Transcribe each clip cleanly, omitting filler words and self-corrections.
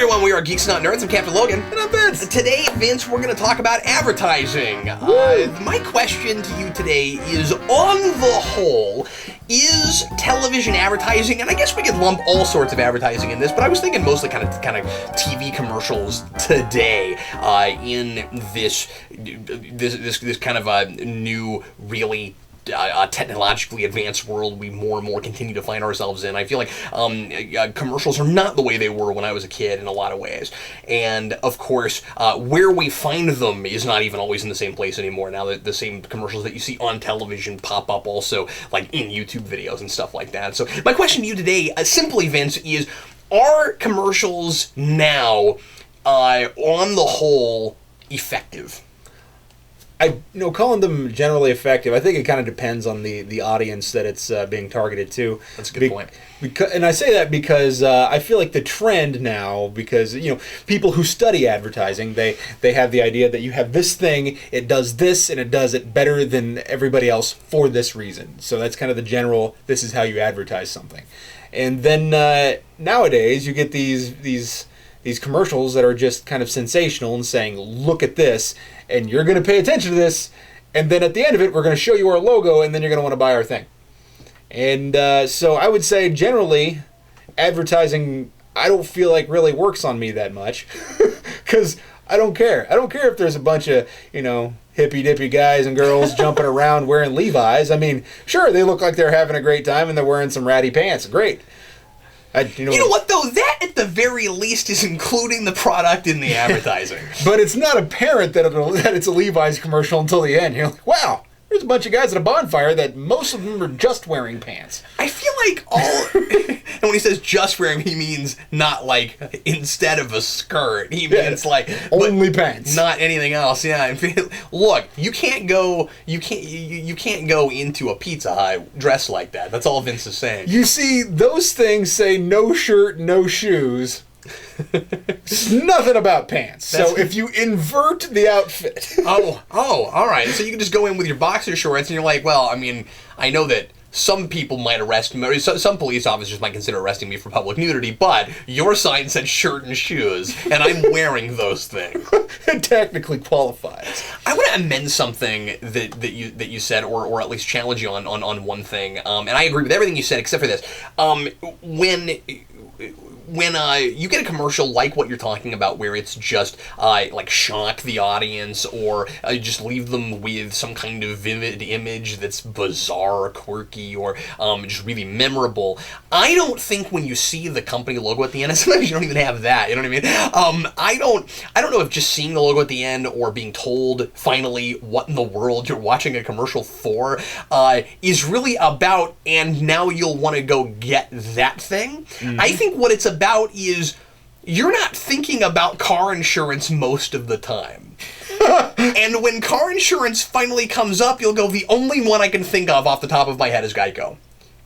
everyone, we are Geeks Not Nerds. I'm Captain Logan. And I'm Vince. Today, Vince, we're going to talk about advertising. My question to you today is, on the whole, is television advertising, and I guess we could lump all sorts of advertising in this, but I was thinking mostly kind of TV commercials today in this kind of a new, really technologically advanced world we more and more continue to find ourselves in. I feel like commercials are not the way they were when I was a kid in a lot of ways. And, of course, where we find them is not even always in the same place anymore. Now that the same commercials that you see on television pop up also, like, in YouTube videos and stuff like that. So my question to you today, simply, Vince, is, are commercials now, on the whole, effective? Calling them generally effective, I think it kind of depends on the audience that it's being targeted to. That's a good point. And I say that because I feel like the trend now, because, people who study advertising, they have the idea that you have this thing, it does this, and it does it better than everybody else for this reason. So that's kind of the general, this is how you advertise something. And then nowadays, you get these commercials that are just kind of sensational and saying, look at this, and you're going to pay attention to this, and then at the end of it, we're going to show you our logo, and then you're going to want to buy our thing. And so I would say, generally, advertising, I don't feel like really works on me that much, because I don't care. I don't care if there's a bunch of, hippy-dippy guys and girls jumping around wearing Levi's. I mean, sure, they look like they're having a great time, and they're wearing some ratty pants. Great. You know what, though? That, at the very least, is including the product in the advertising. But it's not apparent that it's a Levi's commercial until the end. You're like, wow, there's a bunch of guys at a bonfire that most of them are just wearing pants. I feel like and when he says just wearing, he means not like instead of a skirt. He means like only pants, not anything else. Yeah. Look, you can't go into a Pizza Hut dressed like that. That's all Vince is saying. You see, those things say no shirt, no shoes. Nothing about pants. So if you invert the outfit. Oh, all right. So you can just go in with your boxer shorts and you're like, well, I mean, I know that some people might arrest me, or some police officers might consider arresting me for public nudity, but your sign said shirt and shoes, and I'm wearing those things. It technically qualifies. I want to amend something that you said, or at least challenge you on one thing, and I agree with everything you said except for this. When you get a commercial like what you're talking about, where it's just like shock the audience, or just leave them with some kind of vivid image that's bizarre or quirky, or just really memorable, I don't think when you see the company logo at the end, and sometimes you don't even have that, you know what I mean? I don't know if just seeing the logo at the end, or being told finally what in the world you're watching a commercial for, is really about, and now you'll want to go get that thing. Mm-hmm. I think what it's about is you're not thinking about car insurance most of the time. And when car insurance finally comes up, you'll go, the only one I can think of off the top of my head is Geico.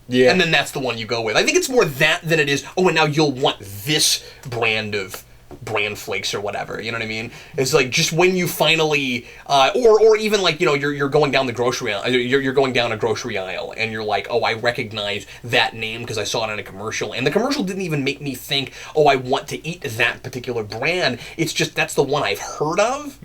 Yeah. And then that's the one you go with. I think it's more that than it is, and now you'll want this brand of bran flakes or whatever, you know what I mean? It's like just when you finally, or even like, you're going down the grocery aisle, you're going down a grocery aisle, and you're like, oh, I recognize that name because I saw it in a commercial, and the commercial didn't even make me think, oh, I want to eat that particular brand. It's just, that's the one I've heard of.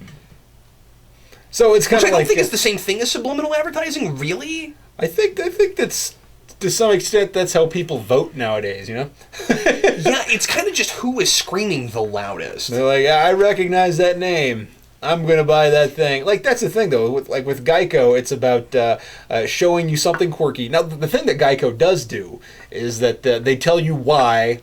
So it's kind of like, I don't think it's the same thing as subliminal advertising, really? I think that's, to some extent, that's how people vote nowadays, Yeah, it's kind of just who is screaming the loudest. They're like, I recognize that name. I'm going to buy that thing. Like, that's the thing, though. With Geico, it's about showing you something quirky. Now, the thing that Geico does do is that they tell you why,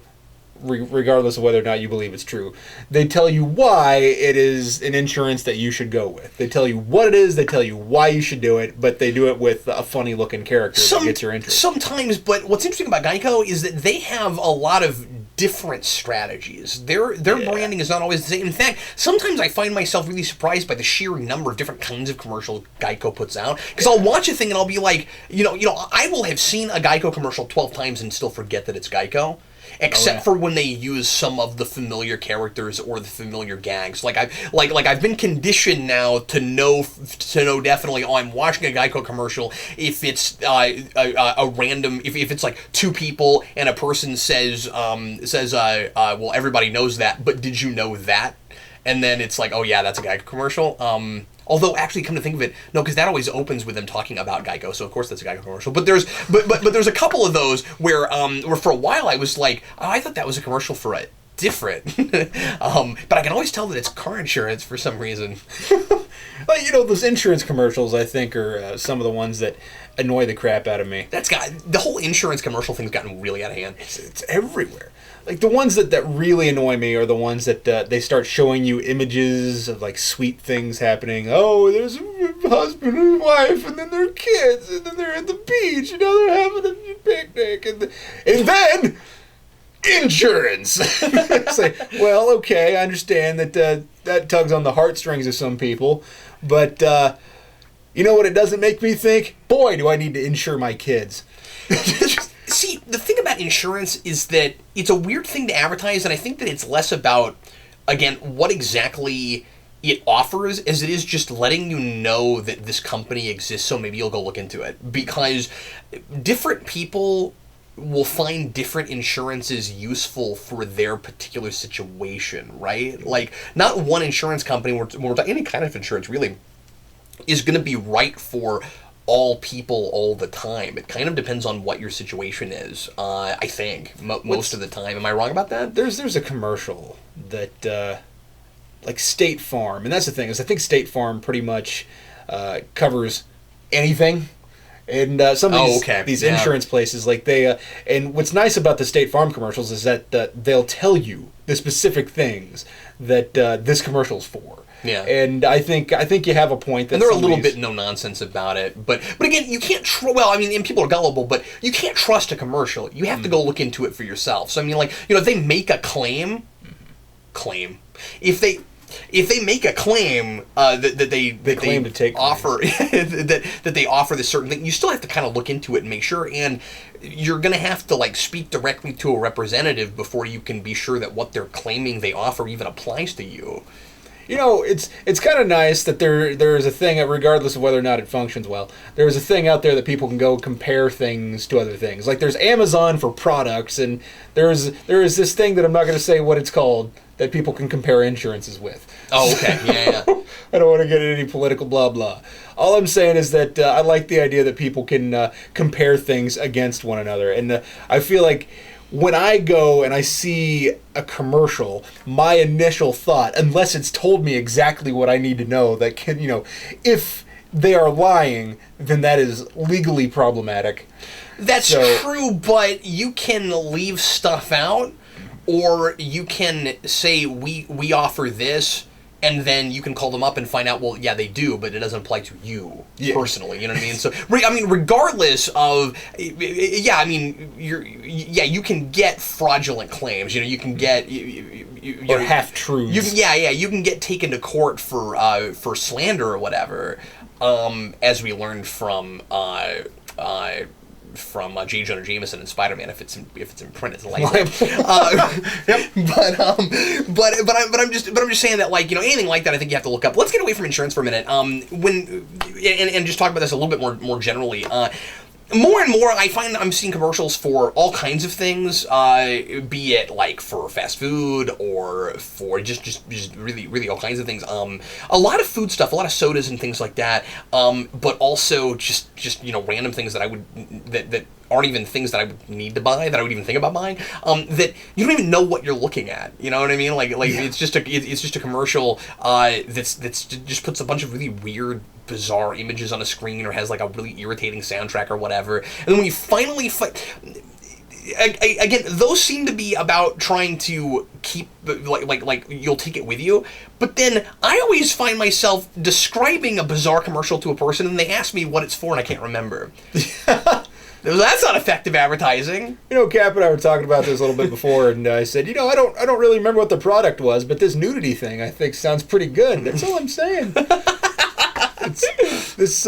regardless of whether or not you believe it's true, they tell you why it is an insurance that you should go with. They tell you what it is, they tell you why you should do it, but they do it with a funny-looking character that gets your interest. Sometimes, but what's interesting about Geico is that they have a lot of different strategies. Their branding is not always the same. In fact, sometimes I find myself really surprised by the sheer number of different kinds of commercials Geico puts out. Because I'll watch a thing and I'll be like, I will have seen a Geico commercial 12 times and still forget that it's Geico. except for when they use some of the familiar characters or the familiar gags. I've been conditioned now to know definitely. Oh, I'm watching a Geico commercial if it's a random if it's like two people and a person says well, everybody knows that, but did you know that? And then it's like, oh yeah, that's a Geico commercial. Although, actually, come to think of it, no, because that always opens with them talking about Geico, so of course that's a Geico commercial. But there's a couple of those where for a while I was like, oh, I thought that was a commercial for a different. But I can always tell that it's car insurance for some reason. Well, those insurance commercials, I think, are some of the ones that annoy the crap out of me. The whole insurance commercial thing's gotten really out of hand. It's everywhere. Like, the ones that really annoy me are the ones that they start showing you images of, like, sweet things happening. Oh, there's a husband and wife, and then their kids, and then they're at the beach, and now they're having a picnic, and then insurance. It's like, well, okay, I understand that that tugs on the heartstrings of some people, but you know what it doesn't make me think? Boy, do I need to insure my kids. See, the thing about insurance is that it's a weird thing to advertise, and I think that it's less about, again, what exactly it offers as it is just letting you know that this company exists, so maybe you'll go look into it. Because different people will find different insurances useful for their particular situation, right? Like, not one insurance company, any kind of insurance really, is going to be right for all people all the time. It kind of depends on what your situation is, I think, most of the time. Am I wrong about that? There's a commercial that, like State Farm, and that's the thing, is I think State Farm pretty much covers anything. And some of these insurance places, like and what's nice about the State Farm commercials is that they'll tell you the specific things that this commercial's for. Yeah, and I think you have a point. And they're a little bit no nonsense about it, but again, you can't. And people are gullible, but you can't trust a commercial. You have to go look into it for yourself. So I mean, if they make a claim, if they make a claim that they claim to take offer that they offer this certain thing, you still have to kind of look into it and make sure. And you're going to have to speak directly to a representative before you can be sure that what they're claiming they offer even applies to you. It's kind of nice that there is a thing, regardless of whether or not it functions well, there is a thing out there that people can go compare things to other things. Like, there's Amazon for products, and there is this thing that I'm not going to say what it's called that people can compare insurances with. Oh, okay. Yeah. I don't want to get into any political blah blah. All I'm saying is that I like the idea that people can compare things against one another, and I feel like when I go and I see a commercial, my initial thought, unless it's told me exactly what I need to know, that can, if they are lying, then that is legally problematic. That's true, but you can leave stuff out, or you can say, we offer this, and then you can call them up and find out, well, yeah, they do, but it doesn't apply to you personally. You know what I mean? So, regardless of, you can get fraudulent claims. You can get or half truths. You can get taken to court for slander or whatever. As we learned from J. Jonah Jameson and Spider-Man, if it's in print, it's like but I'm just saying that, anything like that, I think you have to look up. Let's get away from insurance for a minute. And just talk about this a little bit more generally. More and more, I find I'm seeing commercials for all kinds of things, be it for fast food or for just really all kinds of things. A lot of food stuff, a lot of sodas and things like that. But also just random things that aren't even things that I would need to buy, that I would even think about buying. That you don't even know what you're looking at. You know what I mean? It's just a commercial that's just puts a bunch of really weird, bizarre images on a screen, or has a really irritating soundtrack or whatever. And then when you finally again, those seem to be about trying to keep you'll take it with you. But then I always find myself describing a bizarre commercial to a person, and they ask me what it's for, and I can't remember. That's not effective advertising. Cap and I were talking about this a little bit before, and I said, I don't really remember what the product was, but this nudity thing I think sounds pretty good. That's all I'm saying. It's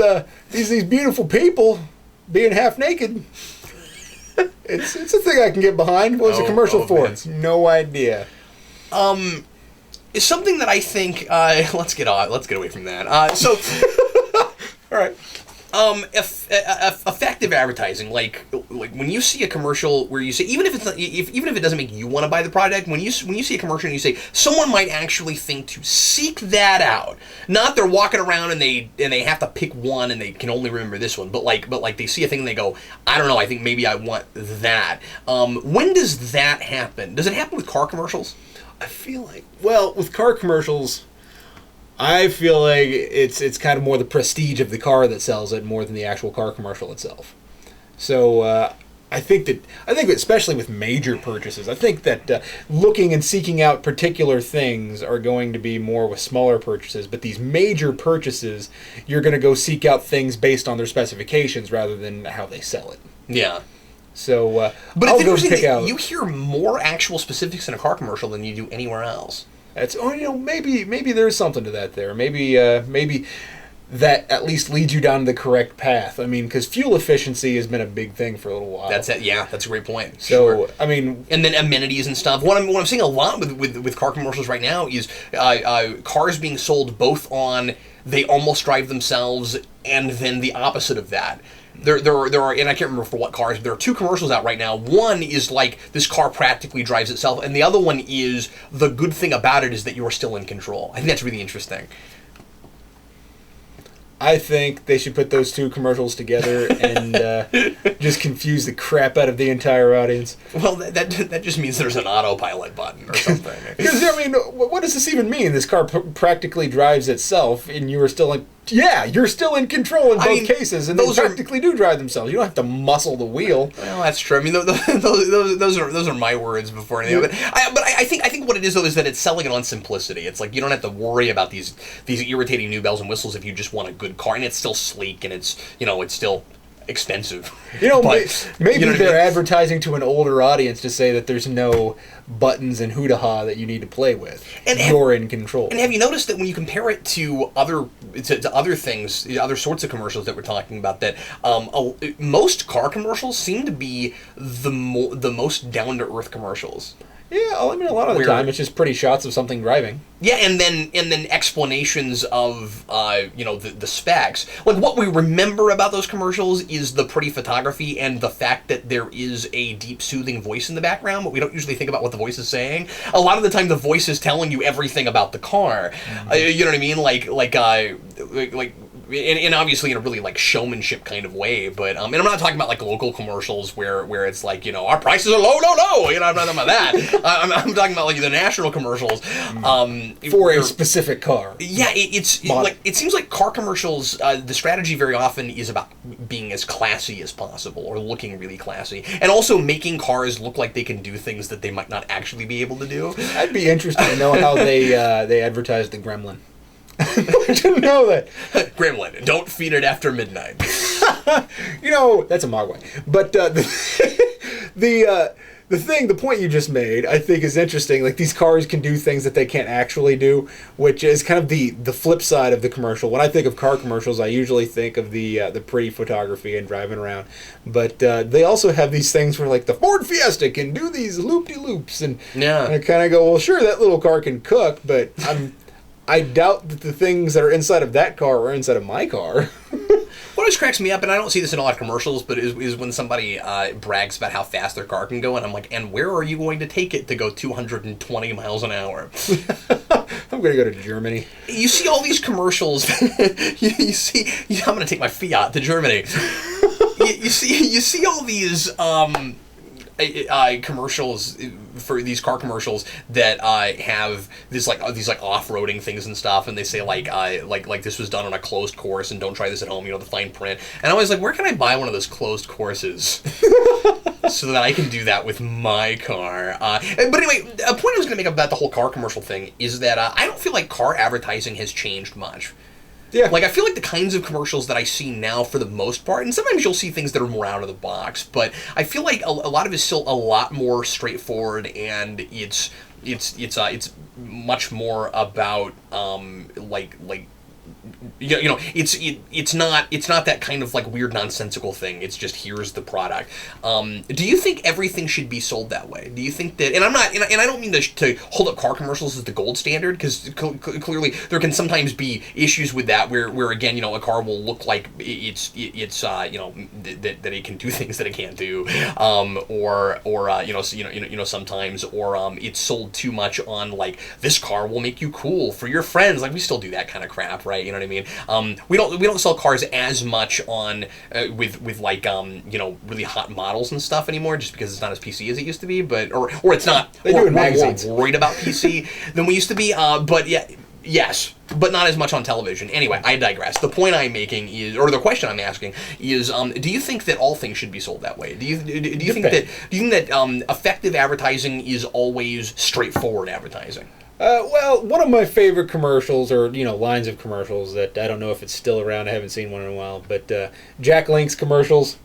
these beautiful people being half naked. It's a thing I can get behind. What was the commercial for? Vince. No idea. It's something that I think. Let's get away from that. So, All right. Effective advertising, like when you see a commercial where you say, even if it's not, even if it doesn't make you want to buy the product, when you see a commercial and you say someone might actually think to seek that out, not they're walking around and they have to pick one and they can only remember this one, but like they see a thing and they go, I don't know, I think maybe I want that. When does that happen? Does it happen with car commercials? I feel like, well, with car commercials, I feel like it's kind of more the prestige of the car that sells it more than the actual car commercial itself. So I think that especially with major purchases, I think that looking and seeking out particular things are going to be more with smaller purchases. But these major purchases, you're going to go seek out things based on their specifications rather than how they sell it. Yeah. So, but I'll it's go interesting pick that out. you hear more actual specifics in a car commercial than you do anywhere else. That's maybe there's something to that there. Maybe that at least leads you down the correct path. I mean, because fuel efficiency has been a big thing for a little while. That's it. Yeah, that's a great point. So Sure. I mean, and then amenities and stuff. What I'm seeing a lot with car commercials right now is cars being sold both on they almost drive themselves and then the opposite of that. There are, and I can't remember for what cars, but there are two commercials out right now. One is like, this car practically drives itself, and the other one is, the good thing about it is that you're still in control. I think that's really interesting. I think they should put those two commercials together and just confuse the crap out of the entire audience. Well, that just means there's an autopilot button or something. Because, I mean, what does this even mean? This car practically drives itself, and you are still like, yeah, you're still in control in both cases, and those practically do drive themselves. You don't have to muscle the wheel. Well, that's true. I mean, those are my words before anything. But I think what it is though is that it's selling it on simplicity. It's like you don't have to worry about these irritating new bells and whistles if you just want a good car, and it's still sleek and it's still expensive. But, maybe they're they're advertising to an older audience to say that there's no buttons and hoo-ha that you need to play with. And you're in control. And have you noticed that when you compare it to other things, other sorts of commercials that we're talking about, that most car commercials seem to be the most down-to-earth commercials. Yeah, I mean, a lot of the time it's just pretty shots of something driving. Yeah, and then explanations of the specs. Like, what we remember about those commercials is the pretty photography and the fact that there is a deep, soothing voice in the background, but we don't usually think about what the voice is saying. A lot of the time, the voice is telling you everything about the car. Mm-hmm. You know what I mean? And obviously in a really like showmanship kind of way, but and I'm not talking about like local commercials where it's like, our prices are low. I'm not talking about that. I'm talking about like the national commercials for a specific car. Yeah, it seems like car commercials. The strategy very often is about being as classy as possible or looking really classy, and also making cars look like they can do things that they might not actually be able to do. I'd be interested to know how they advertise the Gremlin. I didn't know that. Gremlin, don't feed it after midnight. That's a Mogwai. But the point you just made, I think, is interesting. Like, these cars can do things that they can't actually do, which is kind of the flip side of the commercial. When I think of car commercials, I usually think of the pretty photography and driving around. But they also have these things where, like, the Ford Fiesta can do these loop-de-loops. And I kind of go, well, sure, that little car can cook, but I doubt that the things that are inside of that car are inside of my car. What always cracks me up, and I don't see this in a lot of commercials, but is when somebody brags about how fast their car can go, and I'm like, and where are you going to take it to go 220 miles an hour? I'm going to go to Germany. You see all these commercials. you see, I'm going to take my Fiat to Germany. you see all these commercials for these car commercials that have these off-roading things and stuff, and they say like this was done on a closed course and don't try this at home, the fine print. And I was like, where can I buy one of those closed courses so that I can do that with my car? But anyway, a point I was going to make about the whole car commercial thing is that I don't feel like car advertising has changed much. Yeah. Like, I feel like the kinds of commercials that I see now, for the most part, and sometimes you'll see things that are more out of the box, but I feel like a lot of it's still a lot more straightforward, and it's much more about it's not that kind of like weird nonsensical thing. It's just here's the product. Do you think everything should be sold that way? Do you think that? And I'm not, and I don't mean to hold up car commercials as the gold standard, because clearly there can sometimes be issues with that where again, a car will look like it's that it can do things that it can't do, or sometimes, or it's sold too much on like this car will make you cool for your friends. Like we still do that kind of crap, right? You know what I mean? We don't sell cars as much on with like really hot models and stuff anymore, just because it's not as PC as it used to be. But or it's not. They do in magazines. We're worried about PC than we used to be. But yeah, yes, but not as much on television. Anyway, I digress. The point I'm making is, or the question I'm asking is, do you think that all things should be sold that way? Do you think that effective advertising is always straightforward advertising? Well, one of my favorite commercials, or lines of commercials that I don't know if it's still around. I haven't seen one in a while, but Jack Link's commercials.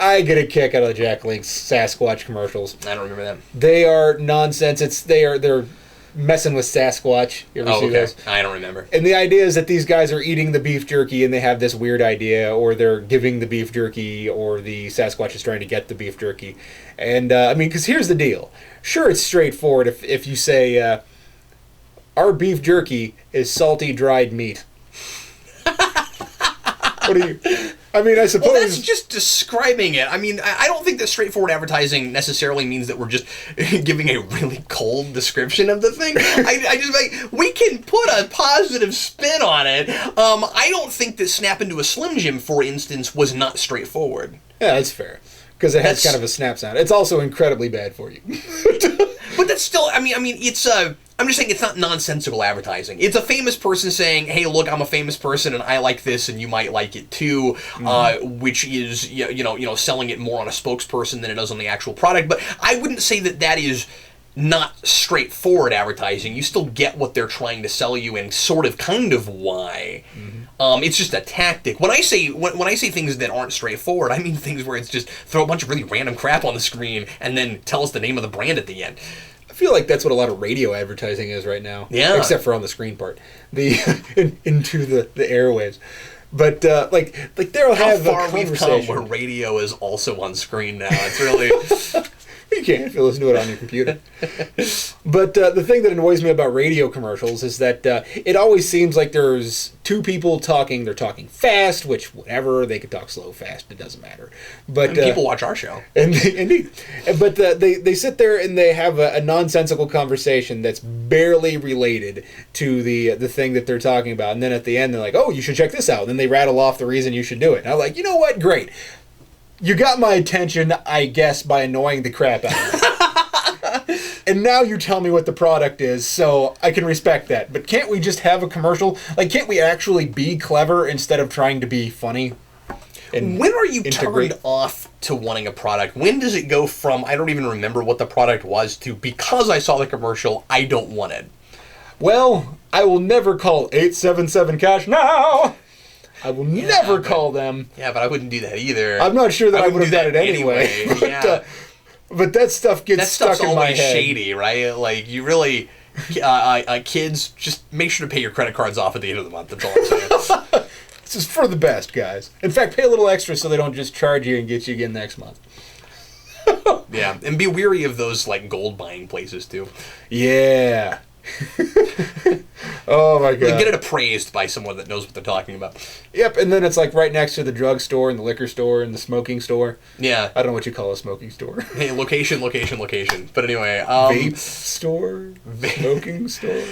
I get a kick out of the Jack Link's Sasquatch commercials. I don't remember them. They are nonsense. They're messing with Sasquatch. You ever see those? I don't remember. And the idea is that these guys are eating the beef jerky and they have this weird idea, or they're giving the beef jerky, or the Sasquatch is trying to get the beef jerky. And because here's the deal. Sure, it's straightforward if you say, our beef jerky is salty dried meat. What do you? I suppose. Well, that's just describing it. I don't think that straightforward advertising necessarily means that we're just giving a really cold description of the thing. I just we can put a positive spin on it. I don't think that Snap into a Slim Jim, for instance, was not straightforward. Yeah, that's fair. Because it has kind of a snap sound. It's also incredibly bad for you. But that's still, it's I'm just saying it's not nonsensical advertising. It's a famous person saying, hey, look, I'm a famous person and I like this and you might like it too, which is, selling it more on a spokesperson than it does on the actual product. But I wouldn't say that is not straightforward advertising. You still get what they're trying to sell you and sort of kind of why. It's just a tactic. When I say things that aren't straightforward, I mean things where it's just throw a bunch of really random crap on the screen and then tell us the name of the brand at the end. I feel like that's what a lot of radio advertising is right now. Yeah. Except for on the screen part. Into the airwaves. But like they'll have a conversation. How far we've come where radio is also on screen now. It's really... You can if you listen to it on your computer. But the thing that annoys me about radio commercials is that it always seems like there's two people talking. They're talking fast, which whatever, they could talk slow, fast, it doesn't matter. But people watch our show. Indeed. But they sit there and they have a nonsensical conversation that's barely related to the thing that they're talking about. And then at the end, they're like, oh, you should check this out. And then they rattle off the reason you should do it. And I'm like, you know what? Great. You got my attention, I guess, by annoying the crap out of me. And now you tell me what the product is, so I can respect that. But can't we just have a commercial? Like, can't we actually be clever instead of trying to be funny? When are you turned off to wanting a product? When does it go from, I don't even remember what the product was, to because I saw the commercial, I don't want it? Well, I will never call 877 Cash now! I will never call them. Yeah, but I wouldn't do that either. I'm not sure that I would have done it anyway. But that stuff gets stuck in my head. Shady, right? Like, you really... kids, just make sure to pay your credit cards off at the end of the month. That's all I'm saying. This is for the best, guys. In fact, pay a little extra so they don't just charge you and get you again next month. Yeah, and be weary of those, like, gold buying places, too. Yeah. Oh my god. Like, get it appraised by someone that knows what they're talking about. Yep, and then it's like right next to the drugstore and the liquor store and the smoking store. Yeah. I don't know what you call a smoking store. Hey, location. But anyway, vape store? Smoking store?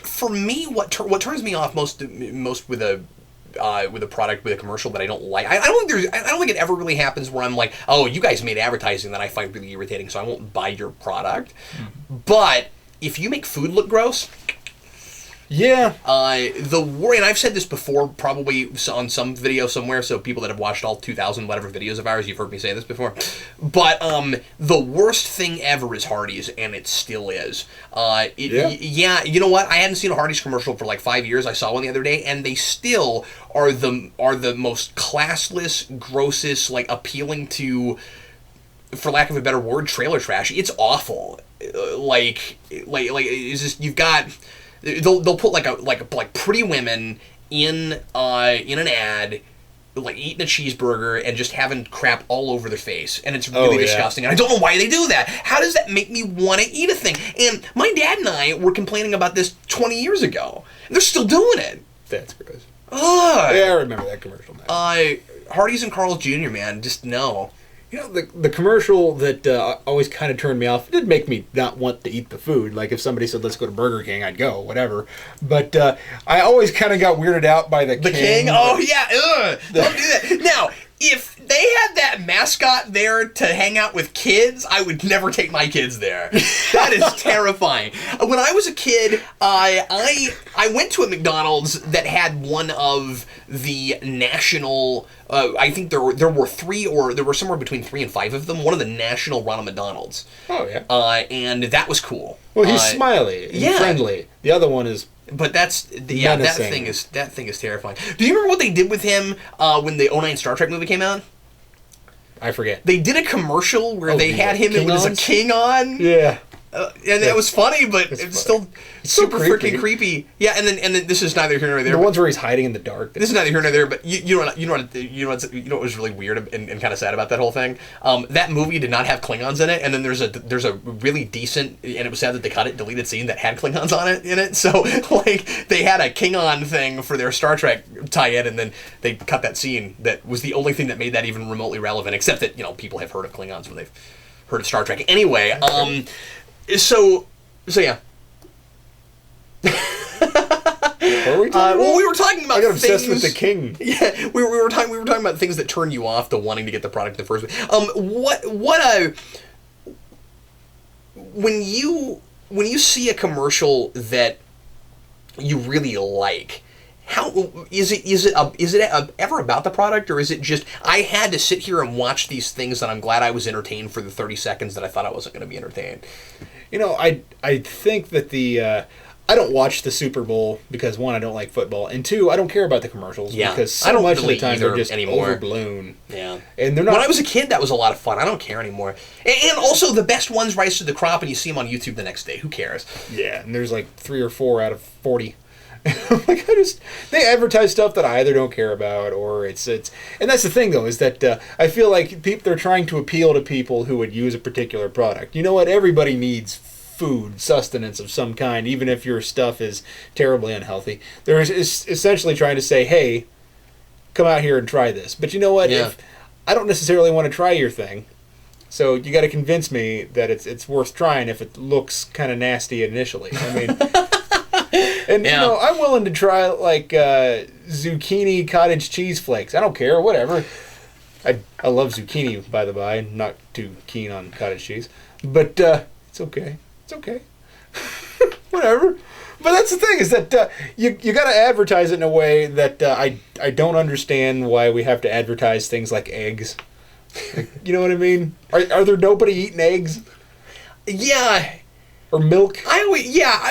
For me, what turns me off most with a product, with a commercial that I don't like. I don't think it ever really happens where I'm like, oh, you guys made advertising that I find really irritating, so I won't buy your product. But if you make food look gross, yeah. And I've said this before, probably on some video somewhere, so people that have watched all 2,000 whatever videos of ours, you've heard me say this before. But the worst thing ever is Hardee's, and it still is. Yeah, you know what? I hadn't seen a Hardee's commercial for like 5 years. I saw one the other day, and they still are the most classless, grossest, like appealing to, for lack of a better word, trailer trash. It's awful. Like it's just, you've got. They'll put like pretty women in an ad, like eating a cheeseburger and just having crap all over their face, and it's really disgusting. And I don't know why they do that. How does that make me want to eat a thing? And my dad and I were complaining about this 20 years ago. They're still doing it. That's gross. Ugh. Yeah, I remember that commercial now. Hardee's and Carl's Jr., man, just no. You know, the commercial that always kind of turned me off, it did make me not want to eat the food. Like, if somebody said, let's go to Burger King, I'd go, whatever. But I always kind of got weirded out by the King. Oh, yeah, ugh. Don't do that. Now, if they had that mascot there to hang out with kids, I would never take my kids there. That is terrifying. When I was a kid, I went to a McDonald's that had one of the national... I think there were three, or there were somewhere between 3 and 5 of them. One of the national Ronald McDonald's. Oh, yeah. And that was cool. Well, he's smiley and friendly. The other one is... But that thing is terrifying. Do you remember what they did with him when the '09 Star Trek movie came out? I forget. They did a commercial where they had him as a Klingon. Yeah. And it was funny, but it's still super freaking creepy. Yeah, and then this is neither here nor there. The ones where he's hiding in the dark. This is neither here nor there. But you know what was really weird and kind of sad about that whole thing? That movie did not have Klingons in it, and then there's a really decent, and it was sad that they cut it, deleted scene that had Klingons in it. So like they had a Klingon thing for their Star Trek tie-in, and then they cut that scene that was the only thing that made that even remotely relevant. Except that people have heard of Klingons when they've heard of Star Trek. Anyway. So yeah. What were we talking about? Well, we were talking about I got obsessed with the King. Yeah, we were talking about things that turn you off to wanting to get the product in the first place. When you see a commercial that you really like, how is it ever about the product, or is it just I had to sit here and watch these things and I'm glad I was entertained for the 30 seconds that I thought I wasn't going to be entertained? I think that I don't watch the Super Bowl because, one, I don't like football, and two, I don't care about the commercials because so much of the time they're just overblown. Yeah. And they're not. When I was a kid, that was a lot of fun. I don't care anymore. And also, the best ones rise to the crop, and you see them on YouTube the next day. Who cares? Yeah, and there's like 3 or 4 out of 40. Like they advertise stuff that I either don't care about or it's and that's the thing though, is that I feel like they're trying to appeal to people who would use a particular product. You know what? Everybody needs food, sustenance of some kind, even if your stuff is terribly unhealthy. They're essentially trying to say, hey, come out here and try this. But you know what? Yeah. If I don't necessarily want to try your thing, so you got to convince me that it's worth trying if it looks kind of nasty initially. I mean. And, I'm willing to try, like, zucchini cottage cheese flakes. I don't care, whatever. I love zucchini, by the by. I'm not too keen on cottage cheese. But it's okay. It's okay. Whatever. But that's the thing, is that you got to advertise it in a way that I don't understand why we have to advertise things like eggs. Like, you know what I mean? Are there nobody eating eggs? Yeah. Or milk? I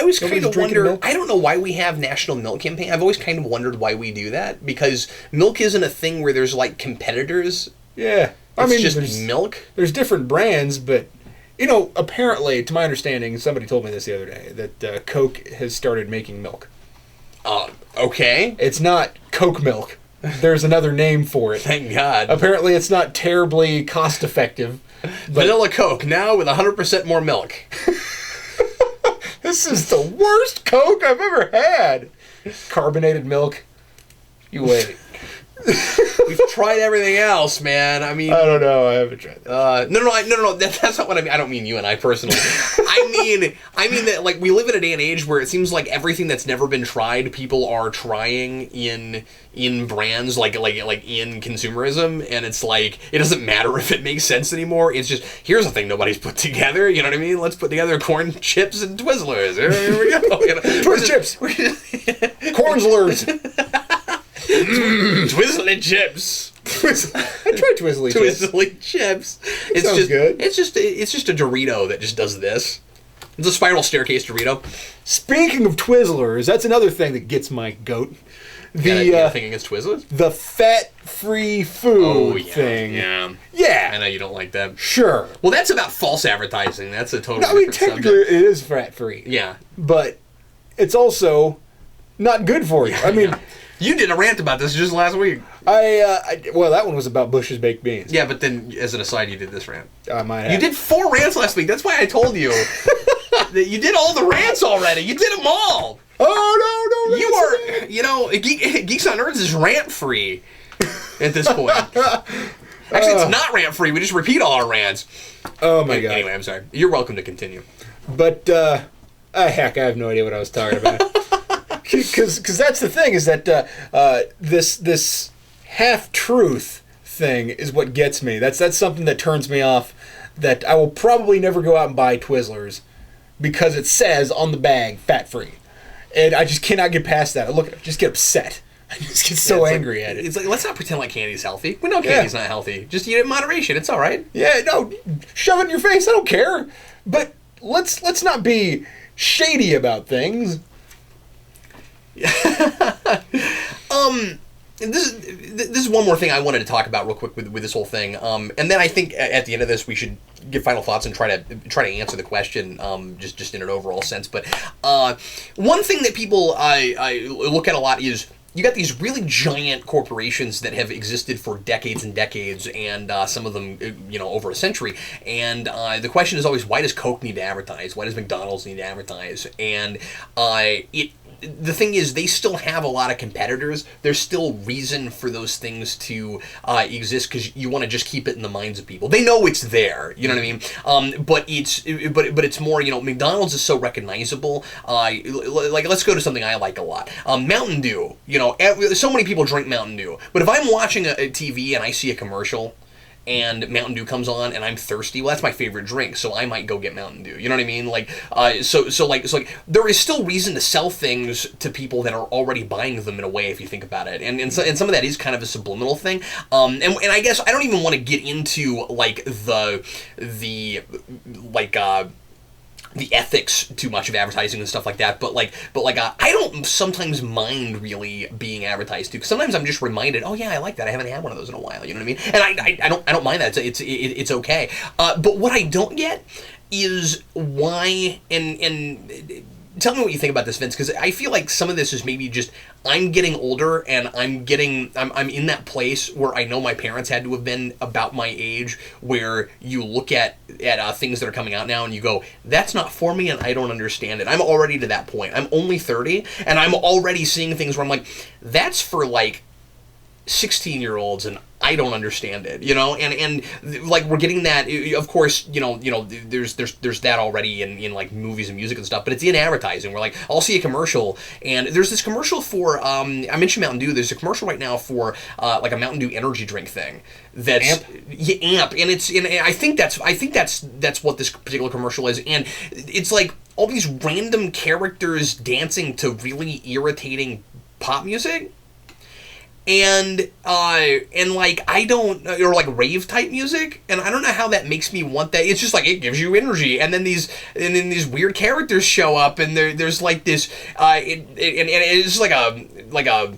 always kind of wonder. Milk? I don't know why we have National Milk Campaign. I've always kind of wondered why we do that, because milk isn't a thing where there's like competitors. Yeah, It's just milk. There's different brands, but apparently, to my understanding, somebody told me this the other day that Coke has started making milk. Okay. It's not Coke milk. There's another name for it. Thank God. Apparently, it's not terribly cost effective. Vanilla Coke now with 100% more milk. This is the worst Coke I've ever had. Carbonated milk. You wait. We've tried everything else, man. I mean, I don't know. I haven't tried that. No. That's not what I mean. I don't mean you and I personally. I mean that, like, we live in a day and age where it seems like everything that's never been tried, people are trying in brands, like in consumerism, and it's like it doesn't matter if it makes sense anymore. It's just, here's a thing nobody's put together. You know what I mean? Let's put together corn chips and Twizzlers. Here we go. Twist chips. Cornslers. Twizzly chips. I tried Twizzly chips. Twizzly chips. Sounds good. It's just a Dorito that just does this. It's a spiral staircase Dorito. Speaking of Twizzlers, that's another thing that gets my goat. The thing against Twizzlers? The fat-free food thing. Yeah. I know you don't like that. Sure. Well, that's about false advertising. That's a totally different technically subject. It is fat-free. Yeah. But it's also not good for you. I mean, You did a rant about this just last week. Well, that one was about Bush's baked beans. Yeah, but then, as an aside, you did this rant. I might have. You did 4 rants last week. That's why I told you. That you did all the rants already. You did them all. Oh, no. You are, Geeks on Nerds is rant-free at this point. Actually, it's not rant-free. We just repeat all our rants. Oh, my God. Anyway, I'm sorry. You're welcome to continue. But, heck, I have no idea what I was talking about. Because that's the thing, is that this half-truth thing is what gets me. That's something that turns me off, that I will probably never go out and buy Twizzlers because it says on the bag, fat-free. And I just cannot get past that. I look at it, just get upset. I just get so angry at it. It's like, let's not pretend like candy's healthy. We know candy's not healthy. Just eat it in moderation. It's all right. Yeah, no, shove it in your face. I don't care. But let's not be shady about things. This is one more thing I wanted to talk about real quick with this whole thing, and then I think at the end of this we should give final thoughts and try to answer the question just in an overall sense. But one thing that people I look at a lot is you got these really giant corporations that have existed for decades and decades, and some of them over a century. And the question is always, why does Coke need to advertise? Why does McDonald's need to advertise? And the thing is, they still have a lot of competitors. There's still reason for those things to exist, because you want to just keep it in the minds of people. They know it's there, you know what I mean? But it's more, McDonald's is so recognizable. Like, let's go to something I like a lot. Mountain Dew. So many people drink Mountain Dew. But if I'm watching a TV and I see a commercial and Mountain Dew comes on and I'm thirsty, well, that's my favorite drink, so I might go get Mountain Dew. You know what I mean? Like, so there is still reason to sell things to people that are already buying them in a way, if you think about it. And some of that is kind of a subliminal thing. And I guess I don't even want to get into like the ethics too much of advertising and stuff like that, but I don't sometimes mind really being advertised to, because sometimes I'm just reminded, oh yeah, I like that, I haven't had one of those in a while, you know what I mean? And I don't mind that, it's okay. But what I don't get is why, and tell me what you think about this, Vince, because I feel like some of this is maybe just I'm getting older and I'm in that place where I know my parents had to have been about my age, where you look at things that are coming out now and you go, that's not for me and I don't understand it. I'm already to that point. I'm only 30 and I'm already seeing things where I'm like, that's for like 16-year-olds and I don't understand it, and like we're getting that, of course, there's that already in like movies and music and stuff, but it's in advertising. We're like, I'll see a commercial, and there's this commercial for I mentioned Mountain Dew. There's a commercial right now for like a Mountain Dew energy drink thing. That's Amp, and I think that's what this particular commercial is, and it's like all these random characters dancing to really irritating pop music. And like I don't, or like rave type music, and I don't know how that makes me want that. It's just like it gives you energy, and then these weird characters show up, and there's like this, and it's like a.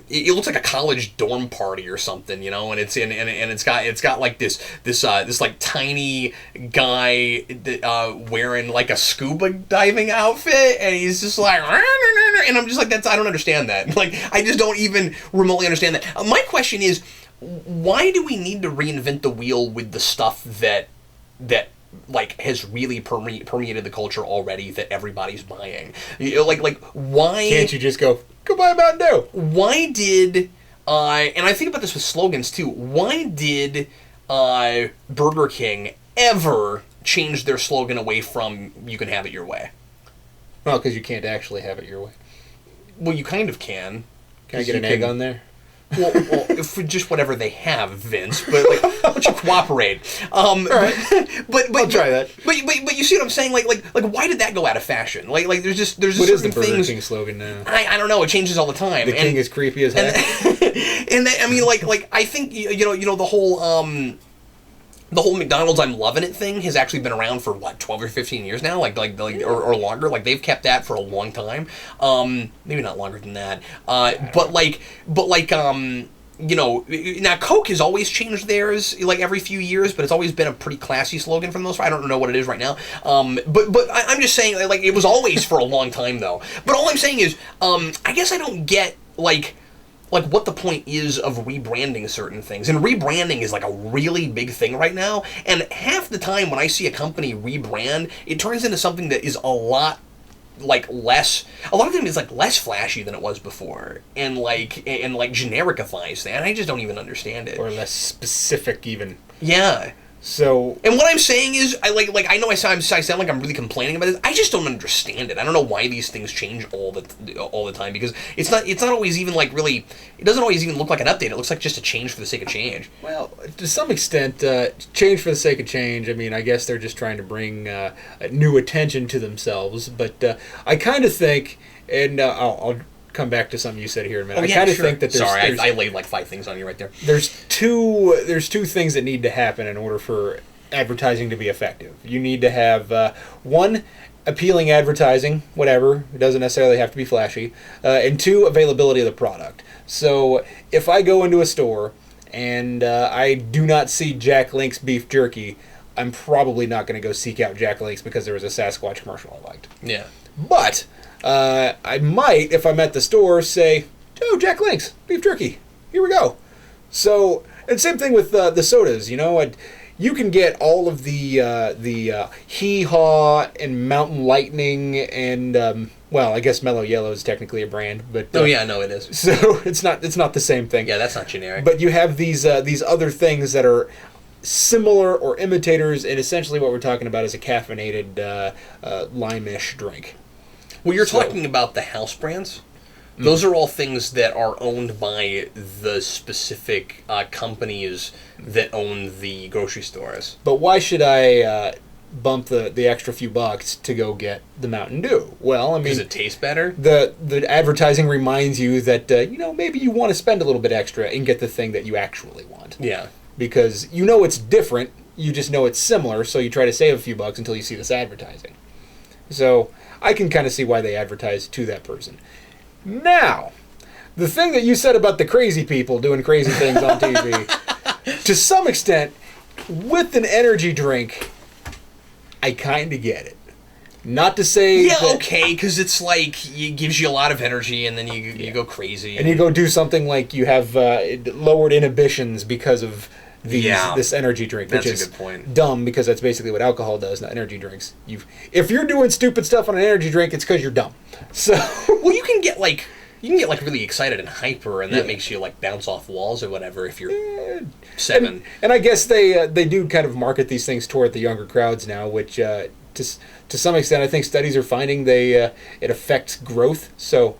It looks like a college dorm party or something, and it's got like this like tiny guy wearing like a scuba diving outfit, and he's just like, and I'm just like, I don't understand that. Like, I just don't even remotely understand that. My question is, why do we need to reinvent the wheel with the stuff that like has really permeated the culture already, that everybody's buying? Like why can't you just go buy a Mountain Dew? Why did and I think about this with slogans too, why did Burger King ever change their slogan away from "you can have it your way"? Well, because you can't actually have it your way. Well, you kind of can. Can I get an egg on there? Well, for just whatever they have, Vince. But like, why don't you cooperate? All right. But I'll try that. But you see what I'm saying? Like why did that go out of fashion? Like there's just what certain is the Burger things. King slogan now? I don't know. It changes all the time. The king is creepy as heck. And I mean, like I think the whole McDonald's "I'm loving it" thing has actually been around for what, 12 or 15 years now, or longer. Like they've kept that for a long time. Maybe not longer than that. Now Coke has always changed theirs like every few years, but it's always been a pretty classy slogan for the most part. I don't know what it is right now. But I'm just saying, like, it was always for a long time though. But all I'm saying is, I guess I don't get like what the point is of rebranding certain things. And rebranding is like a really big thing right now. And half the time when I see a company rebrand, it turns into something that is a lot less, a lot of them is like less flashy than it was before, and like genericifies that. And I just don't even understand it. Or less specific even. Yeah. So, and what I'm saying is, I know I sound like I'm really complaining about it. I just don't understand it. I don't know why these things change all the time, because it's not always even like really. It doesn't always even look like an update. It looks like just a change for the sake of change. Well, to some extent, change for the sake of change. I mean, I guess they're just trying to bring new attention to themselves. But I kind of think, and I'll come back to something you said here in a minute. Oh, yeah, I kind of sure. think that there's I laid like 5 things on you right there. There's two things that need to happen in order for advertising to be effective. You need to have one, appealing advertising, whatever. It doesn't necessarily have to be flashy. And 2, availability of the product. So if I go into a store and I do not see Jack Link's beef jerky, I'm probably not going to go seek out Jack Link's because there was a Sasquatch commercial I liked. Yeah. But I might, if I'm at the store, say, "Oh, Jack Link's beef jerky. Here we go." So, and same thing with the sodas. You know, you can get all of the Hee Haw and Mountain Lightning and well, I guess Mellow Yellow is technically a brand, but oh yeah, no, it is. So it's not the same thing. Yeah, that's not generic. But you have these other things that are similar or imitators, and essentially what we're talking about is a caffeinated lime-ish drink. Well, you're talking about the house brands. Those are all things that are owned by the specific companies that own the grocery stores. But why should I bump the extra few bucks to go get the Mountain Dew? Well, I mean, does it taste better? The advertising reminds you that maybe you want to spend a little bit extra and get the thing that you actually want. Yeah. Because you know it's different, you just know it's similar, so you try to save a few bucks until you see this advertising. So I can kind of see why they advertise to that person. Now, the thing that you said about the crazy people doing crazy things on TV, to some extent, with an energy drink, I kind of get it. Not to say okay, because it's like, it gives you a lot of energy, and then you go crazy. And you go do something like you have lowered inhibitions because of this energy drink, that's which is a good point. Dumb, because that's basically what alcohol does, not energy drinks. If you're doing stupid stuff on an energy drink, it's because you're dumb. So, well, you can get really excited and hyper, and that makes you like bounce off walls or whatever if you're 7. And I guess they do kind of market these things toward the younger crowds now, which to some extent I think studies are finding it affects growth. So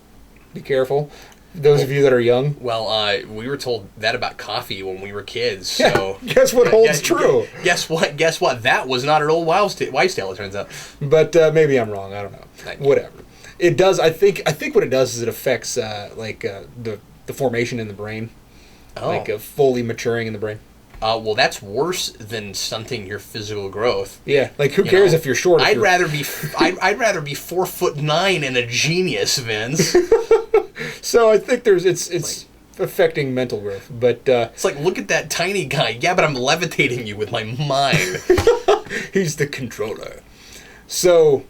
be careful. Those of you that are young. Well, we were told that about coffee when we were kids. So yeah, guess what holds true? Guess what? That was not an old wives' tale, it turns out. But maybe I'm wrong. I don't know. Whatever. It does. I think what it does is it affects the formation in the brain, fully maturing in the brain. Well, that's worse than stunting your physical growth. Yeah, like who cares if you're short? I'd rather be 4'9" and a genius, Vince. So I think it's affecting mental growth, but it's like, look at that tiny guy. Yeah, but I'm levitating you with my mind. He's the controller. So,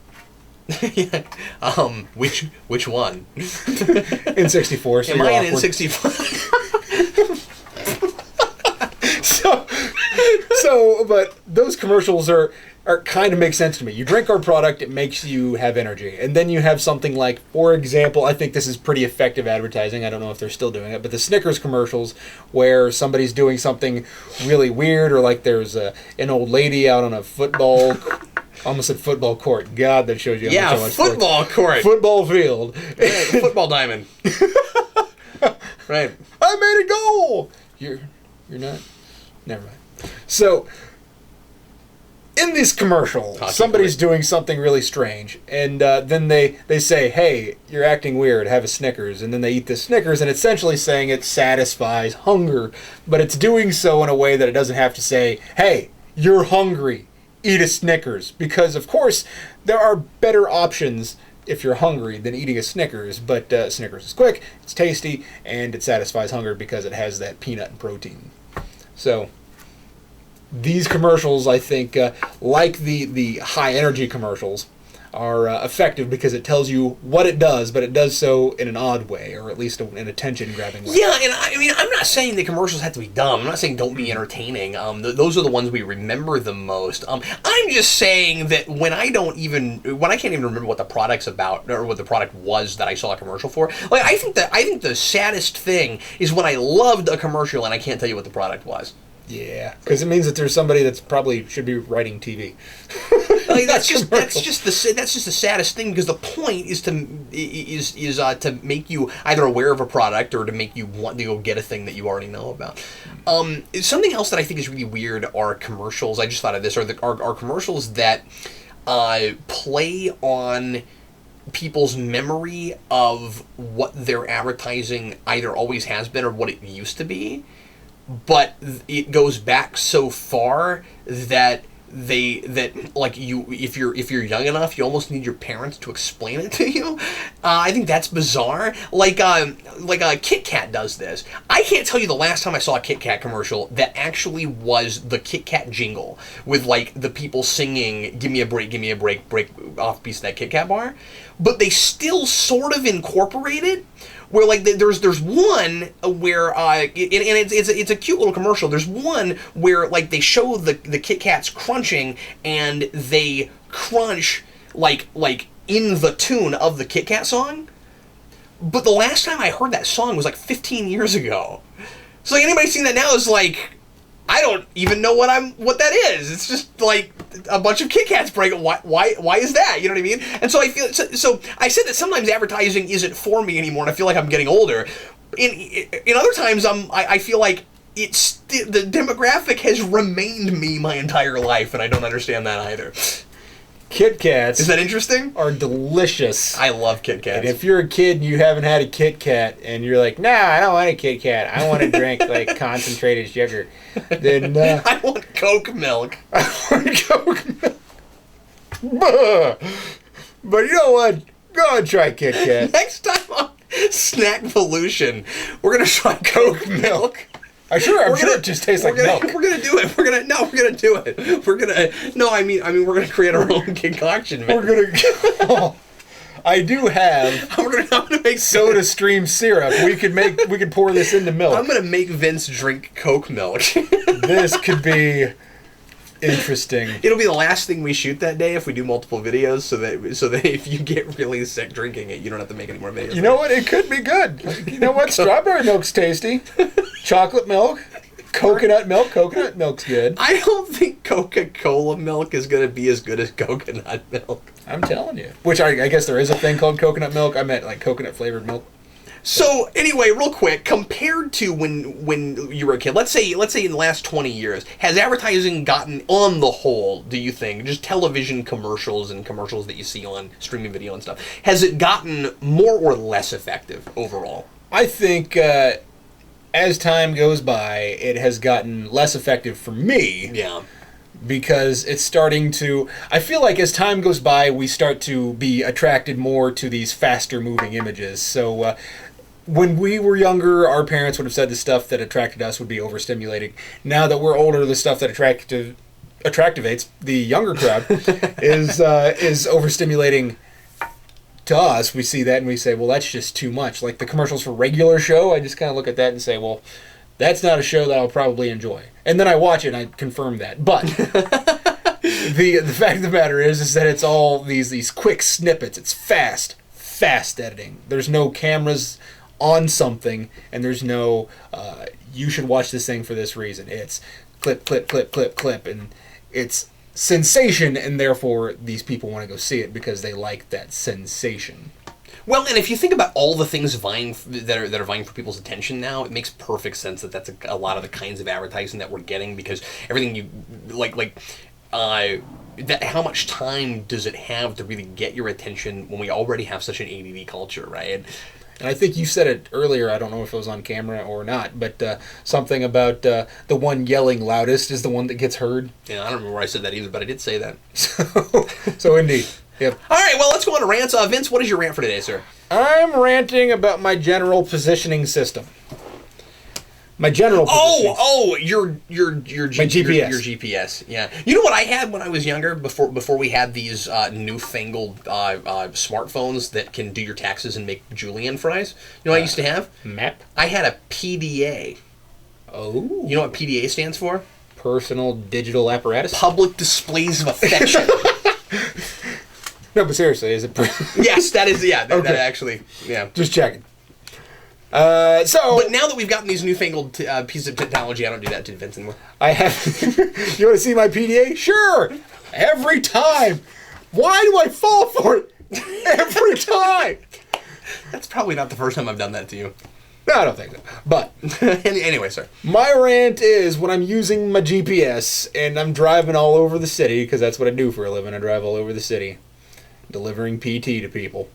yeah. Which one? N64. So am I an N64? So, but those commercials are kind of make sense to me. You drink our product, it makes you have energy. And then you have something like, for example, I think this is pretty effective advertising. I don't know if they're still doing it, but the Snickers commercials where somebody's doing something really weird, or like there's an old lady out on a football, almost at football court. God, that shows you how much football court. Football field. Right, football diamond. Right. I made a goal! You're not? Never mind. So, in this commercial, somebody's doing something really strange, and then they say, "Hey, you're acting weird, have a Snickers," and then they eat the Snickers, and essentially saying it satisfies hunger, but it's doing so in a way that it doesn't have to say, "Hey, you're hungry, eat a Snickers," because, of course, there are better options if you're hungry than eating a Snickers, but Snickers is quick, it's tasty, and it satisfies hunger because it has that peanut and protein. So these commercials, I think, like the high energy commercials, are effective because it tells you what it does, but it does so in an odd way, or at least an attention-grabbing way. Yeah, and I mean, I'm not saying the commercials have to be dumb. I'm not saying don't be entertaining. Those are the ones we remember the most. I'm just saying that when I can't even remember what the product's about or what the product was that I saw a commercial for. Like, I think the saddest thing is when I loved a commercial and I can't tell you what the product was. Yeah, because it means that there's somebody that's probably should be writing TV. Like, that's just the saddest thing, because the point is to make you either aware of a product or to make you want to go get a thing that you already know about. Something else that I think is really weird are commercials. I just thought of this are commercials that play on people's memory of what their advertising either always has been or what it used to be, but it goes back so far that if you're young enough, you almost need your parents to explain it to you. I think that's bizarre. Like Kit Kat does this. I can't tell you the last time I saw a Kit Kat commercial that actually was the Kit Kat jingle with like the people singing "Give me a break, break off a piece of that Kit Kat bar," but they still sort of incorporate it. Where like there's one where it's a cute little commercial. There's one where like they show the Kit Kats crunching, and they crunch like in the tune of the Kit Kat song. But the last time I heard that song was like 15 years ago. So like, anybody seeing that now is like, I don't even know what that is. It's just like a bunch of Kit Kats break. Why is that? You know what I mean? And so I feel so I said that sometimes advertising isn't for me anymore, and I feel like I'm getting older. In other times, I feel like the demographic has remained me my entire life, and I don't understand that either. Kit Kats. Is that interesting? Are delicious. I love Kit Kats. And if you're a kid and you haven't had a Kit Kat and you're like, nah, I don't want a Kit Kat. I want to drink like concentrated sugar. Then I want Coke milk. I want Coke milk. But you know what? Go and try Kit Kat. Next time on Snackvolution, we're gonna try Coke milk. I'm sure it just tastes like milk. We're gonna do it. We're gonna do it. We're gonna create our own concoction. Man. I do have. I'm gonna make Soda Stream syrup. We could pour this into milk. I'm gonna make Vince drink Coke milk. This could be interesting. It'll be the last thing we shoot that day if we do multiple videos, so that if you get really sick drinking it, you don't have to make any more videos. You know what? It could be good. You know what? Strawberry milk's tasty. Chocolate milk. Coconut milk. Coconut milk's good. I don't think Coca-Cola milk is going to be as good as coconut milk. I'm telling you. Which I guess there is a thing called coconut milk. I meant like coconut flavored milk. So anyway, real quick, compared to when you were a kid, let's say in the last 20 years, has advertising gotten, on the whole, do you think, just television commercials and commercials that you see on streaming video and stuff, has it gotten more or less effective overall? I think as time goes by, it has gotten less effective for me. Yeah. Because it's starting to... I feel like as time goes by, we start to be attracted more to these faster moving images. So when we were younger, our parents would have said the stuff that attracted us would be overstimulating. Now that we're older, the stuff that attractivates the younger crowd is overstimulating to us. We see that and we say, well, that's just too much. Like the commercials for regular show, I just kind of look at that and say, well, that's not a show that I'll probably enjoy. And then I watch it and I confirm that. But the fact of the matter is that it's all these quick snippets. It's fast editing. There's no cameras on something, and there's no you should watch this thing for this reason. It's clip, and it's sensation, and therefore these people want to go see it because they like that sensation. Well, and if you think about all the things that are vying for people's attention now, it makes perfect sense that that's a lot of the kinds of advertising that we're getting, because everything you that how much time does it have to really get your attention when we already have such an ADD culture, right? And I think you said it earlier, I don't know if it was on camera or not, but something about the one yelling loudest is the one that gets heard. Yeah, I don't remember where I said that either, but I did say that. So indeed. Yep. All right, well, let's go on to rants. Vince, what is your rant for today, sir? I'm ranting about my general positioning system. My general positioning. Your GPS. Your GPS. Yeah. You know what I had when I was younger? Before we had these newfangled smartphones that can do your taxes and make julienne fries. You know what I used to have? Map? I had a PDA. Oh. You know what PDA stands for? Personal digital apparatus? Public displays of affection. No, but seriously, is it... Yes, that is, yeah. That Okay. actually, yeah. Just checking. But now that we've gotten these newfangled pieces of technology, I don't do that to Vince anymore. I have... You want to see my PDA? Sure! Every time! Why do I fall for it? Every time! That's probably not the first time I've done that to you. No, I don't think so. But... Anyway, sir. My rant is when I'm using my GPS and I'm driving all over the city, because that's what I do for a living. I drive all over the city, delivering PT to people.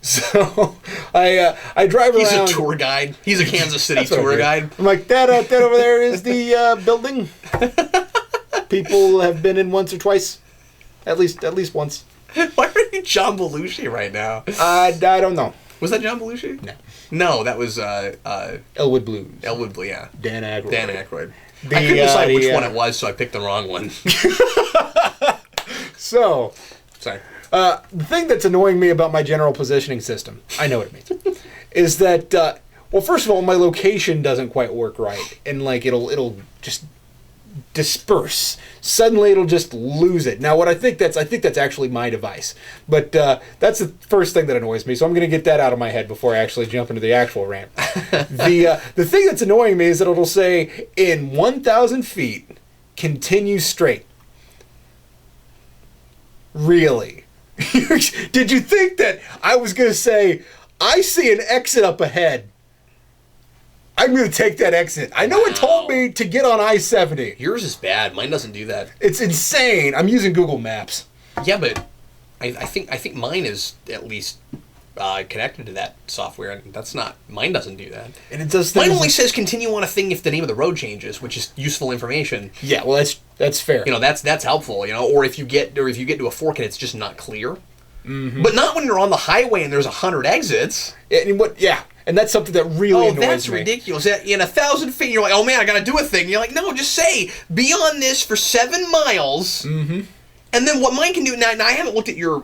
So I drive around. He's a tour guide. He's a Kansas City tour guide. I'm like, that over there is the building. People have been in once or twice, at least once. Why are you John Belushi right now? I don't know. Was that John Belushi? No. No, that was Elwood Blues. Elwood Blue, yeah. Dan Aykroyd. Dan Aykroyd. I couldn't decide which one it was, so I picked the wrong one. So, sorry. The thing that's annoying me about my general positioning system, I know what it means, is that, well, first of all, my location doesn't quite work right, and like it'll just disperse. Suddenly, it'll just lose it. Now, I think that's actually my device, but that's the first thing that annoys me. So I'm going to get that out of my head before I actually jump into the actual rant. The thing that's annoying me is that it'll say in 1,000 feet, continue straight. Really? Did you think that I was going to say, I see an exit up ahead, I'm going to take that exit? I know it told me to get on I-70. Yours is bad. Mine doesn't do that. It's insane. I'm using Google Maps. Yeah, but I think mine is at least connected to that software, and that's not. Mine doesn't do that. And it does things. Mine only says continue on a thing if the name of the road changes, which is useful information. Yeah, well, that's fair. You know, that's helpful. You know, or if you get to a fork and it's just not clear. Mm-hmm. But not when you're on the highway and there's 100 exits. Yeah, and that's something that really annoys me. Oh, that's ridiculous. In 1,000 feet, you're like, oh man, I got to do a thing. And you're like, no, just say, be on this for 7 miles. Mm-hmm. And then what mine can do now I haven't looked at your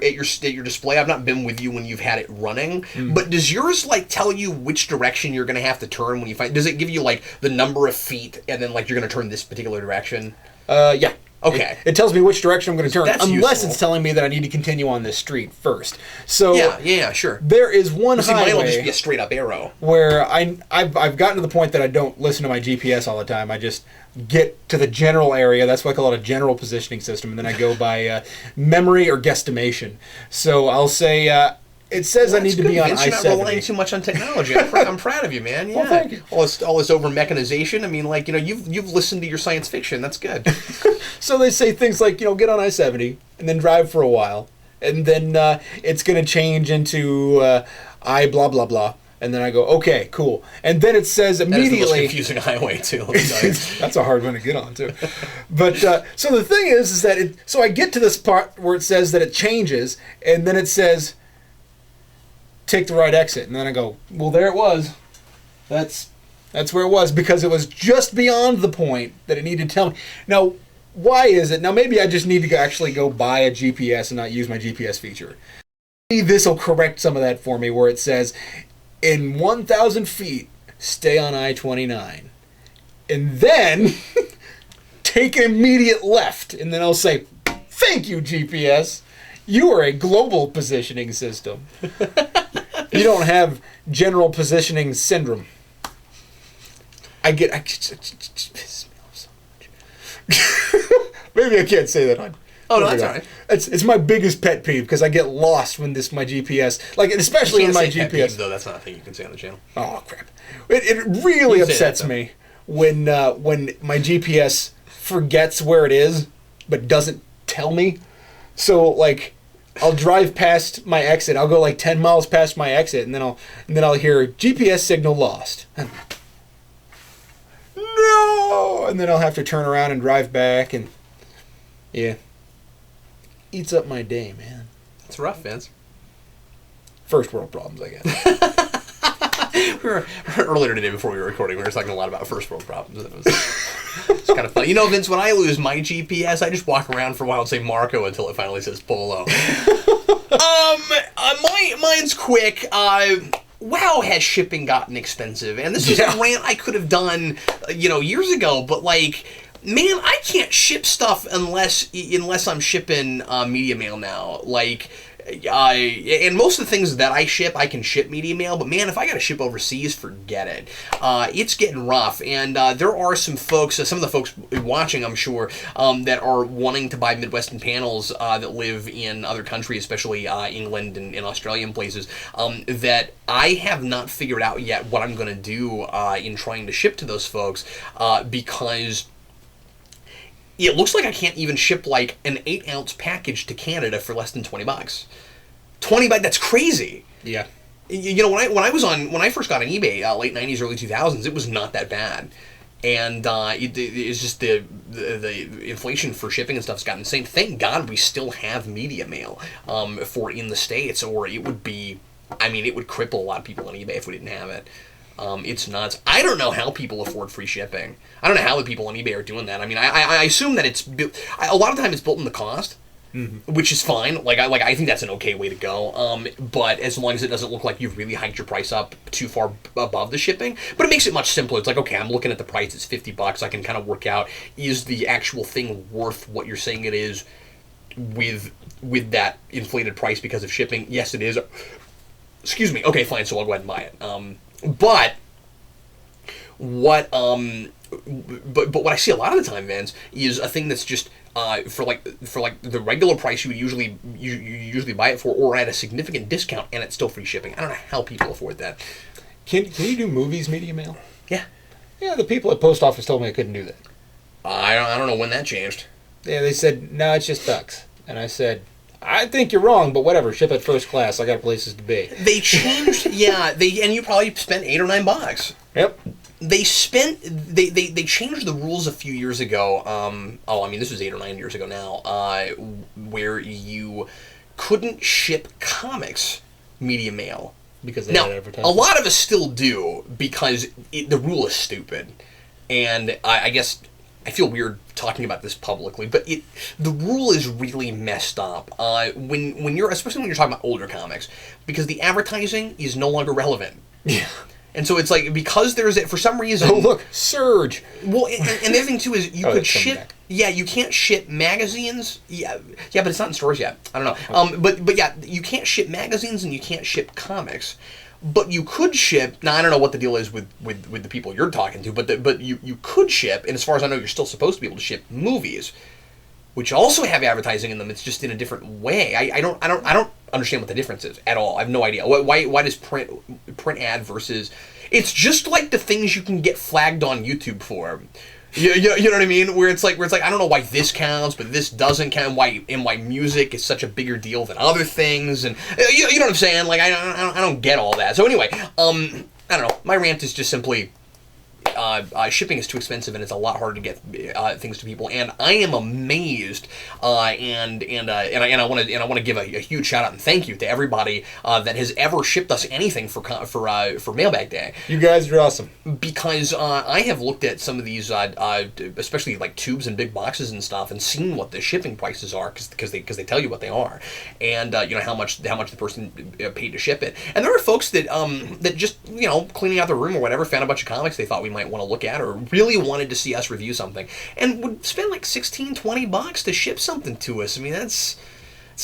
display. I've not been with you when you've had it running. Mm. But does yours like tell you which direction you're going to have to turn when you find? Does it give you like the number of feet and then like you're going to turn this particular direction? Yeah. Okay. It tells me which direction I'm going to turn, That's unless useful. It's telling me that I need to continue on this street first. So yeah, sure. There is one highway. Mine will just be a straight up arrow. Where I've gotten to the point that I don't listen to my GPS all the time. I just get to the general area. That's why I call it a general positioning system, and then I go by memory or guesstimation. So I'll say. It says I need to be on I-70. You're not relying too much on technology. I'm proud of you, man. Yeah. Well, thank you. All this over mechanization. I mean, like, you know, you've listened to your science fiction. That's good. So they say things like, you know, get on I-70 and then drive for a while, and then it's going to change into I blah blah blah, and then I go, okay, cool, and then it says immediately. That is the most confusing highway too. Let me tell you. That's a hard one to get on too. But so the thing is that so I get to this part where it says that it changes, and then it says, take the right exit, and then I go, well, there it was. That's where it was, because it was just beyond the point that it needed to tell me. Now, why is it? Now, maybe I just need to actually go buy a GPS and not use my GPS feature. Maybe this will correct some of that for me, where it says, in 1,000 feet, stay on I-29. And then take an immediate left, and then I'll say, thank you, GPS. You are a global positioning system. You don't have general positioning syndrome. I just piss me off so much. Maybe I can't say that on. Oh, no, that's all right. It's my biggest pet peeve, because I get lost when my GPS, like, especially when my GPS. Pet peeve, though, that's not a thing you can say on the channel. Oh crap! It really upsets me when my GPS forgets where it is but doesn't tell me. So like, I'll drive past my exit. I'll go like 10 miles past my exit, and then I'll hear GPS signal lost. No! And then I'll have to turn around and drive back, and yeah, eats up my day, man. It's rough, Vince. First world problems, I guess. Earlier today, before we were recording, we were talking a lot about first world problems. And it's kind of funny. You know, Vince, when I lose my GPS, I just walk around for a while and say Marco until it finally says Polo. Mine's quick. Wow, has shipping gotten expensive? And this is a rant I could have done, years ago. But like, man, I can't ship stuff unless I'm shipping media mail now. Like, and most of the things that I ship, I can ship media mail. But man, if I got to ship overseas, forget it. It's getting rough. And there are some folks, some of the folks watching, I'm sure, that are wanting to buy Midwestern panels that live in other countries, especially England and Australian places, that I have not figured out yet what I'm going to do in trying to ship to those folks because it looks like I can't even ship like an 8-ounce package to Canada for less than $20. $20, that's crazy. Yeah. When I first got on eBay, late '90s, early 2000s, it was not that bad, and it's just the inflation for shipping and stuff's gotten insane. Thank God we still have media mail for in the States, or it would be, it would cripple a lot of people on eBay if we didn't have it. It's nuts. I don't know how people afford free shipping. I don't know how the people on eBay are doing that. I assume that it's a lot of the time it's built in the cost, which is fine. I think that's an okay way to go. But as long as it doesn't look like you've really hiked your price up too far above the shipping. But it makes it much simpler. It's like, okay, I'm looking at the price. It's $50. I can kind of work out, is the actual thing worth what you're saying it is with that inflated price because of shipping? Yes, it is. Excuse me. Okay, fine. So I'll go ahead and buy it. But what what I see a lot of the time, Vince, is a thing that's just for the regular price you would usually buy it for, or at a significant discount, and it's still free shipping. I don't know how people afford that. Can you do movies media mail? Yeah. Yeah, the people at post office told me I couldn't do that. I don't know when that changed. Yeah, they said no, it's just ducks, and I said, I think you're wrong, but whatever. Ship it first class. I got places to be. They changed, and you probably spent $8 or $9. Yep. They changed the rules a few years ago. This was 8 or 9 years ago now, where you couldn't ship comics media mail because they now, had advertising. A lot of us still do because the rule is stupid, and I guess I feel weird talking about this publicly, but the rule is really messed up. Especially when you're talking about older comics, because the advertising is no longer relevant. Yeah. And so it's like, because there's for some reason. Oh look, Surge. Well, and the other thing too is you could ship. Yeah, you can't ship magazines. Yeah, but it's not in stores yet. I don't know. Okay. But yeah, you can't ship magazines and you can't ship comics. But you could ship. Now I don't know what the deal is with the people you're talking to, but you could ship, and as far as I know, you're still supposed to be able to ship movies, which also have advertising in them. It's just in a different way. I don't understand what the difference is at all. I have no idea. Why does print ad versus? It's just like the things you can get flagged on YouTube for. You know what I mean? Where it's like I don't know why this counts, but this doesn't count. Why music is such a bigger deal than other things, and you know what I'm saying? Like I don't get all that. So anyway, I don't know. My rant is just simply shipping is too expensive, and it's a lot harder to get things to people. And I am amazed, and I want to give a huge shout out and thank you to everybody that has ever shipped us anything for Mailbag Day. You guys are awesome. Because I have looked at some of these, especially like tubes and big boxes and stuff, and seen what the shipping prices are because they tell you what they are, and how much the person paid to ship it. And there are folks that that just cleaning out their room or whatever found a bunch of comics they thought we might want to look at, or really wanted to see us review something, and would spend like $16-$20 to ship something to us. I mean, it's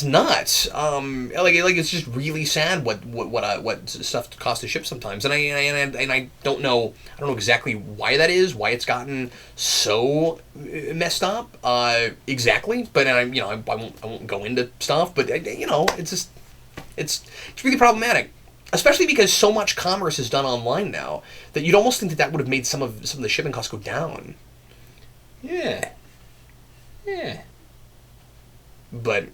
nuts. It's just really sad what stuff costs to ship sometimes, and I don't know exactly why that is, why it's gotten so messed up exactly. But I won't go into stuff, but it's really problematic. Especially because so much commerce is done online now that you'd almost think that would have made some of the shipping costs go down. Yeah. But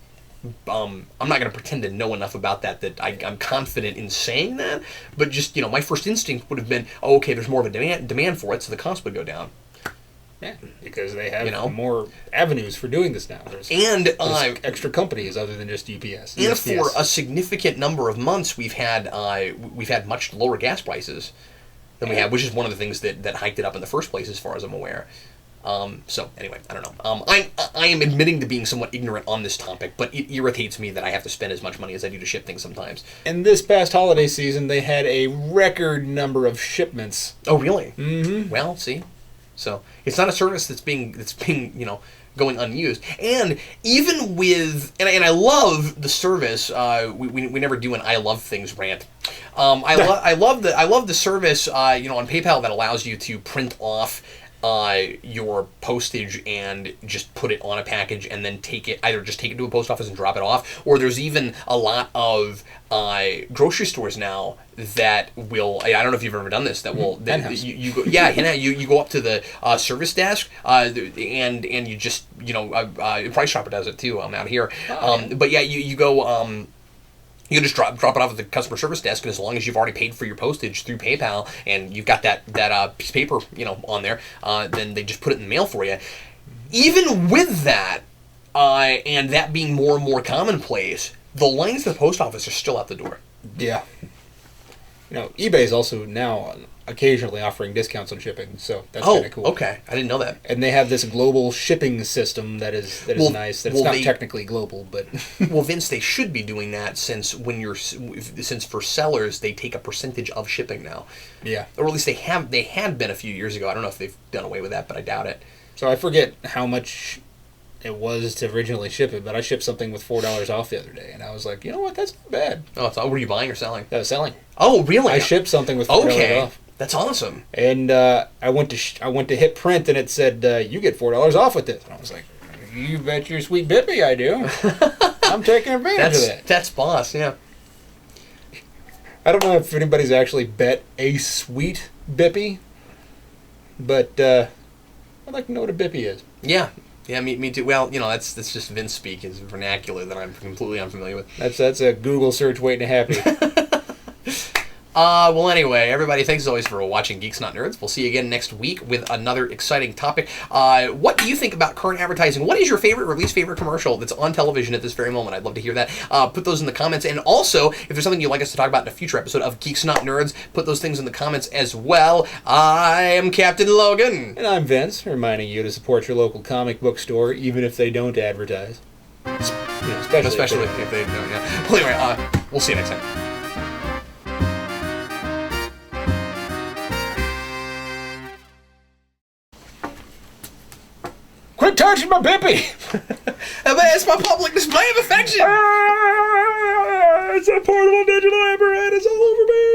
I'm not going to pretend to know enough about that I'm confident in saying that. But just my first instinct would have been, oh, okay, there's more of a demand for it, so the cost would go down. Yeah, because they have more avenues for doing this now. There's extra companies other than just UPS. And USPS. For a significant number of months, we've had much lower gas prices. than we have, which is one of the things that hiked it up in the first place, as far as I'm aware. So anyway, I don't know. I am admitting to being somewhat ignorant on this topic, but it irritates me that I have to spend as much money as I do to ship things sometimes. And this past holiday season, they had a record number of shipments. Oh, really? Mm-hmm. Well, see, so it's not a service that's being going unused. And even with and I love the service. We never do an I love things rant. I love the service on PayPal that allows you to print off your postage and just put it on a package and then take it to a post office and drop it off. Or there's even a lot of grocery stores now that will, I don't know if you've ever done this, that will, you go, you go up to the service desk and you just, Price Chopper does it too, out here. But yeah, you go, you can just drop it off at the customer service desk, and as long as you've already paid for your postage through PayPal and you've got that piece of paper, on there, then they just put it in the mail for you. Even with that, and that being more and more commonplace, the lines to the post office are still out the door. Yeah. eBay is also now occasionally offering discounts on shipping, so that's kind of cool. Okay, I didn't know that. And they have this global shipping system that is nice. It's not technically global, but well, Vince, they should be doing that since for sellers they take a percentage of shipping now. Yeah, or at least they had been a few years ago. I don't know if they've done away with that, but I doubt it. So I forget how much it was to originally ship it, but I shipped something with $4 off the other day, and I was like, you know what, that's not bad. Oh, were you buying or selling? I was selling. Oh, really? I shipped something with $4 off. That's awesome. And I went to hit print, and it said, you get $4 off with this. And I was like, you bet your sweet bippy I do. I'm taking advantage of that. That's boss, yeah. I don't know if anybody's actually bet a sweet bippy, but I'd like to know what a bippy is. Yeah. Yeah, me too. Well, that's just Vince speak, is vernacular that I'm completely unfamiliar with. That's a Google search waiting to happen. Well, anyway, everybody, thanks as always for watching Geeks Not Nerds. We'll see you again next week with another exciting topic. What do you think about current advertising? What is your favorite or least favorite commercial that's on television at this very moment? I'd love to hear that. Put those in the comments. And also, if there's something you'd like us to talk about in a future episode of Geeks Not Nerds, put those things in the comments as well. I am Captain Logan. And I'm Vince, reminding you to support your local comic book store, even if they don't advertise. Especially if they don't, yeah. Well, anyway, we'll see you next time. Quit touching my bippy! It's my public display of affection! It's a portable digital apparatus all over me!